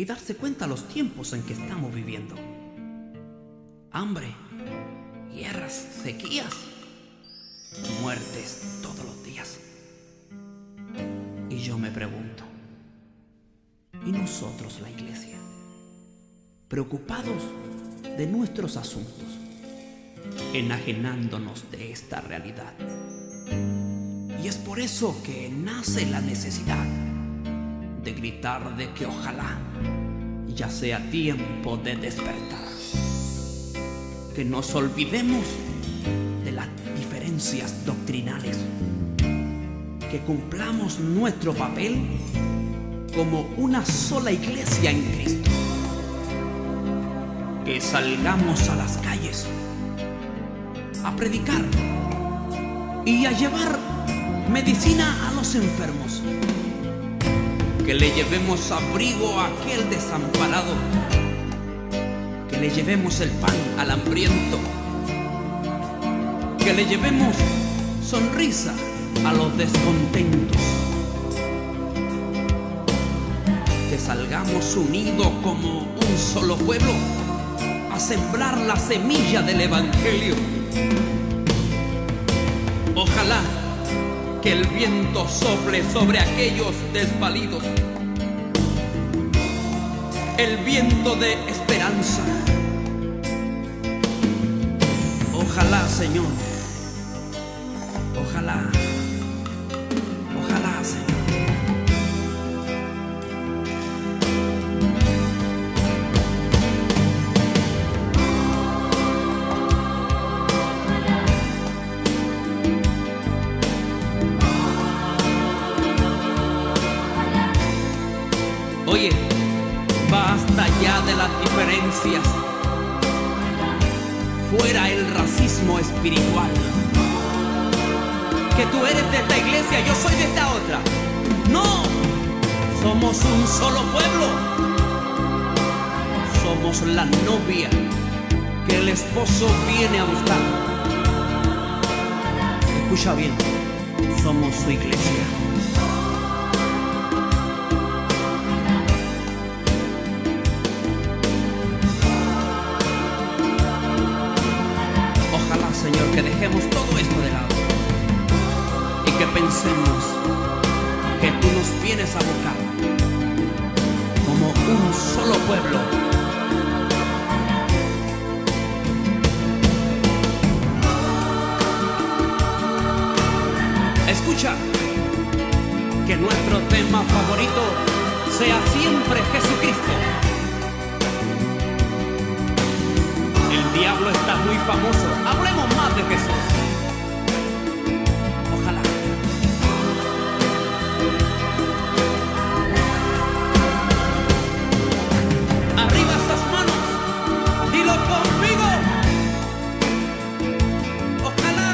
y darse cuenta los tiempos en que estamos viviendo. Hambre, guerras, sequías, muertes todos los días. Y yo me pregunto, ¿y nosotros, la iglesia, preocupados de nuestros asuntos, enajenándonos de esta realidad? Y es por eso que nace la necesidad de gritar de que ojalá ya sea tiempo de despertar, que nos olvidemos de las diferencias doctrinales, que cumplamos nuestro papel como una sola iglesia en Cristo, que salgamos a las calles a predicar y a llevar medicina a los enfermos, que le llevemos abrigo a aquel desamparado, que le llevemos el pan al hambriento, que le llevemos sonrisa a los descontentos, que salgamos unidos como un solo pueblo a sembrar la semilla del Evangelio. Ojalá que el viento sople sobre aquellos desvalidos, el viento de esperanza. Ojalá, Señor, ojalá, ojalá, Señor. Oye, basta ya de las diferencias. Fuera el racismo espiritual. Que tú eres de esta iglesia, yo soy de esta otra. No, somos un solo pueblo. Somos la novia que el esposo viene a buscar. Escucha bien, somos su iglesia. Señor, que dejemos todo esto de lado y que pensemos que tú nos vienes a buscar como un solo pueblo. Escucha, que nuestro tema favorito sea siempre Jesucristo. El diablo está muy famoso. Hablemos más de Jesús. Ojalá. Arriba estas manos. Dilo conmigo. Ojalá.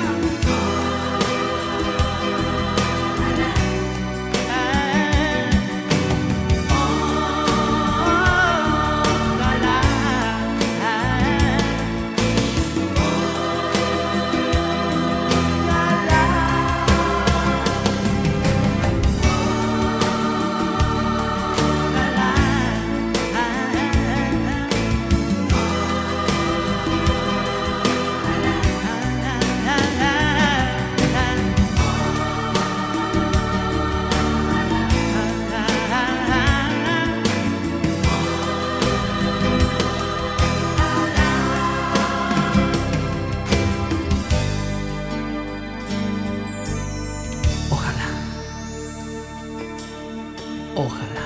Ojalá.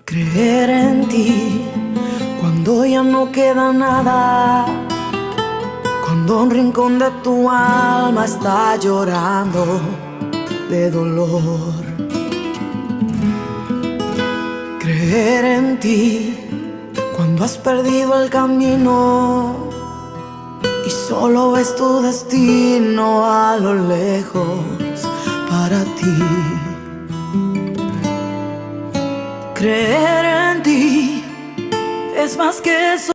Creer en ti cuando ya no queda nada, cuando un rincón de tu alma está llorando de dolor. Creer en ti cuando has perdido el camino y solo ves tu destino a lo lejos para ti. Creer en ti es más que eso.